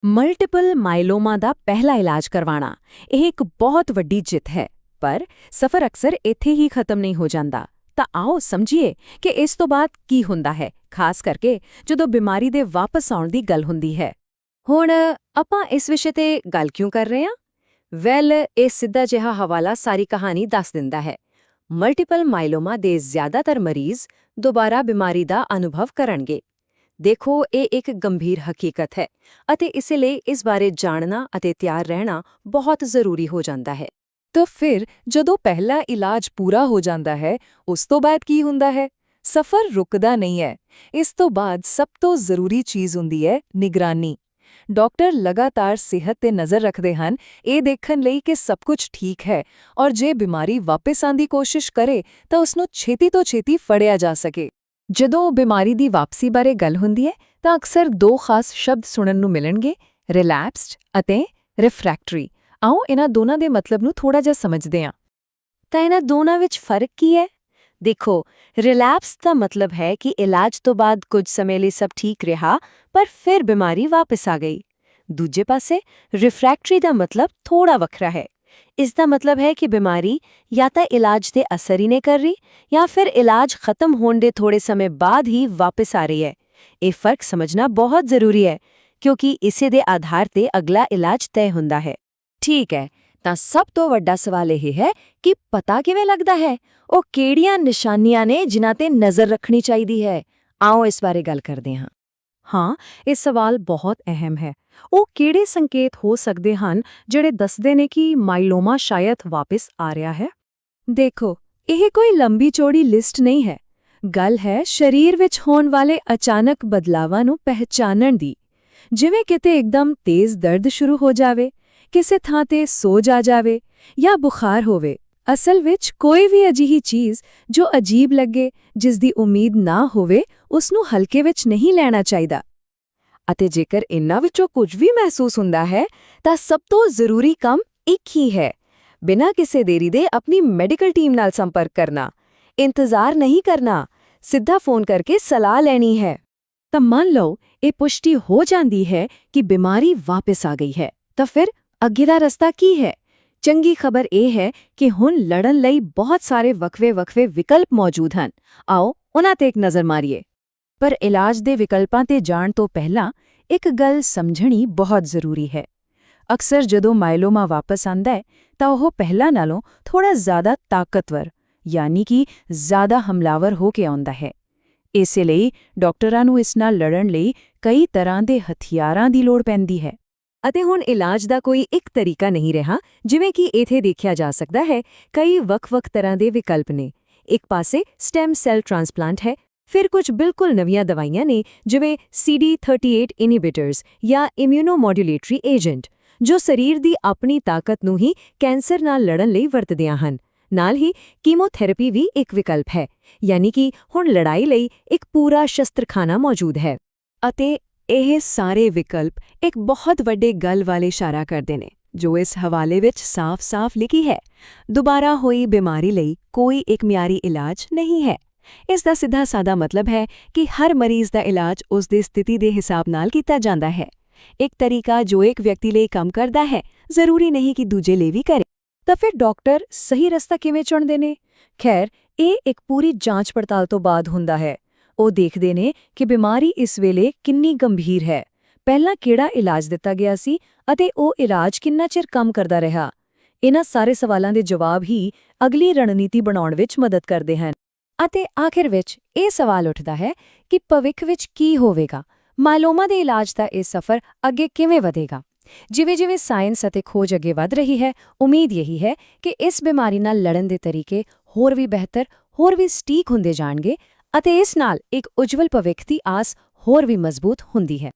Multiple ਮਾਈਲੋਮਾ ਦਾ ਪਹਿਲਾ ਇਲਾਜ ਕਰਵਾਉਣਾ ਇਹ ਇੱਕ ਬਹੁਤ ਵੱਡੀ ਜਿੱਤ ਹੈ, ਪਰ ਸਫ਼ਰ ਅਕਸਰ ਇੱਥੇ ਹੀ ਖਤਮ ਨਹੀਂ ਹੋ ਜਾਂਦਾ। ਤਾਂ ਆਓ ਸਮਝੀਏ ਕਿ ਇਸ ਤੋਂ ਬਾਅਦ ਕੀ ਹੁੰਦਾ ਹੈ, ਖਾਸ ਕਰਕੇ ਜਦੋਂ ਬਿਮਾਰੀ ਦੇ ਵਾਪਸ ਆਉਣ ਦੀ ਗੱਲ ਹੁੰਦੀ ਹੈ। ਹੁਣ ਆਪਾਂ ਇਸ ਵਿਸ਼ੇ ਤੇ ਗੱਲ ਕਿਉਂ ਕਰ ਰਹੇ ਹਾਂ? ਇਹ ਸਿੱਧਾ ਜਿਹਾ ਹਵਾਲਾ ਸਾਰੀ ਕਹਾਣੀ ਦੱਸ ਦਿੰਦਾ ਹੈ। ਮਲਟੀਪਲ ਮਾਈਲੋਮਾ ਦੇ ਜ਼ਿਆਦਾਤਰ ਮਰੀਜ਼ ਦੁਬਾਰਾ ਬਿਮਾਰੀ ਦਾ ਅਨੁਭਵ ਕਰਨਗੇ। ਦੇਖੋ, ਇਹ ਇੱਕ ਗੰਭੀਰ ਹਕੀਕਤ ਹੈ ਅਤੇ ਇਸੇ ਲਈ ਇਸ ਬਾਰੇ ਜਾਣਨਾ ਅਤੇ ਤਿਆਰ ਰਹਿਣਾ ਬਹੁਤ ਜ਼ਰੂਰੀ ਹੋ ਜਾਂਦਾ ਹੈ। ਤਾਂ ਫਿਰ ਜਦੋਂ ਪਹਿਲਾ ਇਲਾਜ ਪੂਰਾ ਹੋ ਜਾਂਦਾ ਹੈ, ਉਸ ਤੋਂ ਬਾਅਦ ਕੀ ਹੁੰਦਾ ਹੈ? ਸਫ਼ਰ ਰੁਕਦਾ ਨਹੀਂ ਹੈ। ਇਸ ਤੋਂ ਬਾਅਦ ਸਭ ਤੋਂ ਜ਼ਰੂਰੀ ਚੀਜ਼ ਹੁੰਦੀ ਹੈ ਨਿਗਰਾਨੀ। ਡਾਕਟਰ ਲਗਾਤਾਰ ਸਿਹਤ ਤੇ ਨਜ਼ਰ ਰੱਖਦੇ ਹਨ, ਇਹ ਦੇਖਣ ਲਈ ਕਿ ਸਭ ਕੁਝ ਠੀਕ ਹੈ ਔਰ ਜੇ ਬਿਮਾਰੀ ਵਾਪਸ ਆਉਣ ਦੀ ਕੋਸ਼ਿਸ਼ ਕਰੇ ਤਾਂ ਉਸ ਨੂੰ ਛੇਤੀ ਤੋਂ ਛੇਤੀ ਫੜਿਆ ਜਾ ਸਕੇ। ਜਦੋਂ ਬਿਮਾਰੀ ਦੀ ਵਾਪਸੀ ਬਾਰੇ ਗੱਲ ਹੁੰਦੀ ਹੈ ਤਾਂ ਅਕਸਰ ਦੋ ਖਾਸ ਸ਼ਬਦ ਸੁਣਨ ਨੂੰ ਮਿਲਣਗੇ, ਰਿਲੈਪਸਡ ਅਤੇ ਰਿਫਰੈਕਟਰੀ। ਆਓ ਇਹਨਾਂ ਦੋਨਾਂ ਦੇ ਮਤਲਬ ਨੂੰ ਥੋੜਾ ਜਿਹਾ ਸਮਝਦੇ ਹਾਂ। ਤਾਂ ਇਹਨਾਂ ਦੋਨਾਂ ਵਿੱਚ ਫਰਕ ਕੀ ਹੈ? ਦੇਖੋ, ਰਿਲੈਪਸ ਦਾ ਮਤਲਬ ਹੈ ਕਿ ਇਲਾਜ ਤੋਂ ਬਾਅਦ ਕੁਝ ਸਮੇਂ ਲਈ ਸਭ ਠੀਕ ਰਿਹਾ ਪਰ ਫਿਰ ਬਿਮਾਰੀ ਵਾਪਸ ਆ ਗਈ। ਦੂਜੇ ਪਾਸੇ ਰਿਫਰੈਕਟਰੀ ਦਾ ਮਤਲਬ ਥੋੜਾ ਵੱਖਰਾ ਹੈ। ਇਸ ਦਾ ਮਤਲਬ ਹੈ ਕਿ ਬਿਮਾਰੀ ਜਾਂ ਤਾਂ ਇਲਾਜ ਦੇ ਅਸਰ ਹੀ ਨਹੀਂ ਕਰ ਰਹੀ ਜਾਂ ਫਿਰ ਇਲਾਜ ਖਤਮ ਹੋਣ ਦੇ ਥੋੜੇ ਸਮੇਂ ਬਾਅਦ ਹੀ ਵਾਪਸ ਆ ਰਹੀ ਹੈ। ਇਹ ਫਰਕ ਸਮਝਣਾ ਬਹੁਤ ਜ਼ਰੂਰੀ ਹੈ ਕਿਉਂਕਿ ਇਸੇ ਦੇ ਆਧਾਰ ਤੇ ਅਗਲਾ ਇਲਾਜ ਤੈਅ ਹੁੰਦਾ ਹੈ। ਠੀਕ ਹੈ, ਤਾਂ ਸਭ ਤੋਂ ਵੱਡਾ ਸਵਾਲ ਇਹ ਹੈ ਕਿ ਪਤਾ ਕਿਵੇਂ ਲੱਗਦਾ ਹੈ? ਉਹ ਕਿਹੜੀਆਂ ਨਿਸ਼ਾਨੀਆਂ ਨੇ ਜਿਨ੍ਹਾਂ ਤੇ ਨਜ਼ਰ ਰੱਖਣੀ ਚਾਹੀਦੀ ਹੈ? ਆਓ ਇਸ ਬਾਰੇ ਗੱਲ ਕਰਦੇ ਹਾਂ। ਹਾਂ, ਇਹ ਸਵਾਲ ਬਹੁਤ ਅਹਿਮ ਹੈ। ਉਹ ਕਿਹੜੇ ਸੰਕੇਤ ਹੋ ਸਕਦੇ ਹਨ ਜਿਹੜੇ ਦੱਸਦੇ ਨੇ ਕਿ ਮਾਈਲੋਮਾ ਸ਼ਾਇਦ ਵਾਪਸ ਆ ਰਿਹਾ ਹੈ? ਦੇਖੋ, ਇਹ ਕੋਈ ਲੰਬੀ ਚੌੜੀ ਲਿਸਟ ਨਹੀਂ ਹੈ। ਗੱਲ ਹੈ ਸਰੀਰ ਵਿੱਚ ਹੋਣ ਵਾਲੇ ਅਚਾਨਕ ਬਦਲਾਵਾਂ ਨੂੰ ਪਹਿਚਾਨਣ ਦੀ। ਜਿਵੇਂ ਕਿਤੇ ਇੱਕਦਮ ਤੇਜ਼ ਦਰਦ ਸ਼ੁਰੂ ਹੋ ਜਾਵੇ, ਕਿਸੇ ਥਾਂ ਤੇ ਸੋਜ ਆ ਜਾਵੇ ਜਾਂ ਬੁਖਾਰ ਹੋਵੇ। ਅਸਲ ਵਿੱਚ ਕੋਈ ਵੀ ਅਜਿਹੀ ਚੀਜ਼ ਜੋ ਅਜੀਬ ਲੱਗੇ, ਜਿਸ ਦੀ ਉਮੀਦ ਨਾ ਹੋਵੇ, ਉਸ ਨੂੰ ਹਲਕੇ ਵਿੱਚ ਨਹੀਂ ਲੈਣਾ ਚਾਹੀਦਾ। ਅਤੇ ਜੇਕਰ ਇਨ੍ਹਾਂ ਵਿੱਚੋਂ ਕੁਝ ਵੀ ਮਹਿਸੂਸ ਹੁੰਦਾ ਹੈ ਤਾਂ ਸਭ ਤੋਂ ਜ਼ਰੂਰੀ ਕੰਮ ਇੱਕ ਹੀ ਹੈ, ਬਿਨਾਂ ਕਿਸੇ ਦੇਰੀ ਦੇ ਆਪਣੀ ਮੈਡੀਕਲ ਟੀਮ ਨਾਲ ਸੰਪਰਕ ਕਰਨਾ। ਇੰਤਜ਼ਾਰ ਨਹੀਂ ਕਰਨਾ, ਸਿੱਧਾ ਫੋਨ ਕਰਕੇ ਸਲਾਹ ਲੈਣੀ ਹੈ। ਤਾਂ ਮੰਨ ਲਓ ਇਹ ਪੁਸ਼ਟੀ ਹੋ ਜਾਂਦੀ ਹੈ ਕਿ ਬਿਮਾਰੀ ਵਾਪਸ ਆ ਗਈ ਹੈ, ਤਾਂ ਫਿਰ ਅੱਗੇ ਦਾ ਰਸਤਾ ਕੀ ਹੈ? ਚੰਗੀ ਖਬਰ ਇਹ ਹੈ ਕਿ ਹੁਣ ਲੜਨ ਲਈ ਬਹੁਤ ਸਾਰੇ ਵੱਖਰੇ ਵਿਕਲਪ ਮੌਜੂਦ ਹਨ। ਆਓ ਉਹਨਾਂ ਤੇ ਇੱਕ ਨਜ਼ਰ ਮਾਰੀਏ। ਪਰ ਇਲਾਜ ਦੇ ਵਿਕਲਪਾਂ ਤੇ ਜਾਣ ਤੋਂ ਪਹਿਲਾਂ ਇੱਕ ਗੱਲ ਸਮਝਣੀ ਬਹੁਤ ਜ਼ਰੂਰੀ ਹੈ। ਅਕਸਰ ਜਦੋਂ ਮਾਈਲੋਮਾ ਵਾਪਸ ਆਉਂਦਾ ਹੈ ਤਾਂ ਉਹ ਪਹਿਲਾਂ ਨਾਲੋਂ ਥੋੜਾ ਜ਼ਿਆਦਾ ਤਾਕਤਵਰ, ਯਾਨੀ ਕਿ ਜ਼ਿਆਦਾ ਹਮਲਾਵਰ ਹੋ ਕੇ ਆਉਂਦਾ ਹੈ। ਇਸੇ ਲਈ ਡਾਕਟਰਾਂ ਨੂੰ ਇਸ ਨਾਲ ਲੜਨ ਲਈ ਕਈ ਤਰ੍ਹਾਂ ਦੇ ਹਥਿਆਰਾਂ ਦੀ ਲੋੜ ਪੈਂਦੀ ਹੈ। ਅਤੇ ਹੁਣ ਇਲਾਜ ਦਾ ਕੋਈ ਇੱਕ ਤਰੀਕਾ ਨਹੀਂ ਰਿਹਾ, ਜਿਵੇਂ ਕਿ ਇੱਥੇ ਦੇਖਿਆ ਜਾ ਸਕਦਾ ਹੈ। ਕਈ ਵੱਖ-ਵੱਖ ਤਰ੍ਹਾਂ ਦੇ ਵਿਕਲਪ ਨੇ। ਇੱਕ ਪਾਸੇ ਸਟੈਮ ਸੈਲ ਟ੍ਰਾਂਸਪਲਾਂਟ ਹੈ, ਫਿਰ ਕੁਝ ਬਿਲਕੁਲ ਨਵੀਆਂ ਦਵਾਈਆਂ ਨੇ ਜਿਵੇਂ CD38 ਇਨਹਿਬਿਟਰਸ ਜਾਂ ਇਮਿਊਨੋਮੋਡੂਲੇਟਰੀ ਏਜੰਟ, ਜੋ ਸਰੀਰ ਦੀ ਆਪਣੀ ਤਾਕਤ ਨੂੰ ਹੀ ਕੈਂਸਰ ਨਾਲ ਲੜਨ ਲਈ ਵਰਤਦੀਆਂ ਹਨ। ਨਾਲ ਹੀ ਕੀਮੋਥੈਰੇਪੀ ਵੀ ਇੱਕ ਵਿਕਲਪ ਹੈ, ਯਾਨੀ ਕਿ ਹੁਣ ਲੜਾਈ ਲਈ ਇੱਕ ਪੂਰਾ ਸ਼ਸਤਰਖਾਨਾ ਮੌਜੂਦ ਹੈ। ਅਤੇ ਇਹ ਸਾਰੇ ਵਿਕਲਪ ਇੱਕ ਬਹੁਤ ਵੱਡੇ ਗੱਲ ਵਾਲੇ ਇਸ਼ਾਰਾ ਕਰਦੇ ਨੇ, ਜੋ ਇਸ ਹਵਾਲੇ ਵਿੱਚ ਸਾਫ਼-ਸਾਫ਼ ਲਿਖੀ ਹੈ। ਦੁਬਾਰਾ ਹੋਈ ਬਿਮਾਰੀ ਲਈ ਕੋਈ ਇੱਕ ਮਿਆਰੀ ਇਲਾਜ ਨਹੀਂ ਹੈ। ਇਸ ਦਾ ਸਿੱਧਾ-ਸਾਦਾ ਮਤਲਬ ਹੈ ਕਿ ਹਰ ਮਰੀਜ਼ ਦਾ ਇਲਾਜ ਉਸ ਦੀ ਸਥਿਤੀ ਦੇ ਹਿਸਾਬ ਨਾਲ ਕੀਤਾ ਜਾਂਦਾ ਹੈ। ਇੱਕ ਤਰੀਕਾ ਜੋ ਇੱਕ ਵਿਅਕਤੀ ਲਈ ਕੰਮ ਕਰਦਾ ਹੈ, ਜ਼ਰੂਰੀ ਨਹੀਂ ਕਿ ਦੂਜੇ ਲਈ ਵੀ ਕਰੇ। ਤਾਂ ਫਿਰ ਡਾਕਟਰ ਸਹੀ ਰਸਤਾ ਕਿਵੇਂ ਚੁਣਦੇ ਨੇ? ਖੈਰ, ਇਹ ਇੱਕ ਪੂਰੀ ਜਾਂਚ ਪੜਤਾਲ ਤੋਂ ਬਾਅਦ ਹੁੰਦਾ ਹੈ। ਉਹ ਦੇਖਦੇ ਨੇ ਕਿ ਬਿਮਾਰੀ ਇਸ ਵੇਲੇ ਕਿੰਨੀ ਗੰਭੀਰ ਹੈ, ਪਹਿਲਾਂ ਕਿਹੜਾ ਇਲਾਜ ਦਿੱਤਾ ਗਿਆ ਸੀ ਅਤੇ ਉਹ ਇਲਾਜ ਕਿੰਨਾ ਚਿਰ ਕੰਮ ਕਰਦਾ ਰਿਹਾ। ਇਹਨਾਂ ਸਾਰੇ ਸਵਾਲਾਂ ਦੇ ਜਵਾਬ ਹੀ ਅਗਲੀ ਰਣਨੀਤੀ ਬਣਾਉਣ ਵਿੱਚ ਮਦਦ ਕਰਦੇ ਹਨ। ਅਤੇ ਆਖਿਰ ਵਿੱਚ ਇਹ ਸਵਾਲ ਉੱਠਦਾ ਹੈ ਕਿ ਭਵਿੱਖ ਵਿੱਚ ਕੀ ਹੋਵੇਗਾ? ਮਾਈਲੋਮਾ ਦੇ ਇਲਾਜ ਦਾ ਇਹ ਸਫ਼ਰ ਅੱਗੇ ਕਿਵੇਂ ਵਧੇਗਾ? ਜਿਵੇਂ-ਜਿਵੇਂ ਸਾਇੰਸ ਅਤੇ ਖੋਜ ਅੱਗੇ ਵਧ ਰਹੀ ਹੈ, ਉਮੀਦ ਇਹੀ ਹੈ ਕਿ ਇਸ ਬਿਮਾਰੀ ਨਾਲ ਲੜਨ ਦੇ ਤਰੀਕੇ ਹੋਰ ਵੀ ਬਿਹਤਰ, ਹੋਰ ਵੀ ਸਟੀਕ ਹੁੰਦੇ ਜਾਣਗੇ ਅਤੇ ਇਸ ਨਾਲ ਇੱਕ ਉਜਵਲ ਭਵਿੱਖ ਦੀ ਆਸ ਹੋਰ ਵੀ ਮਜ਼ਬੂਤ ਹੁੰਦੀ ਹੈ।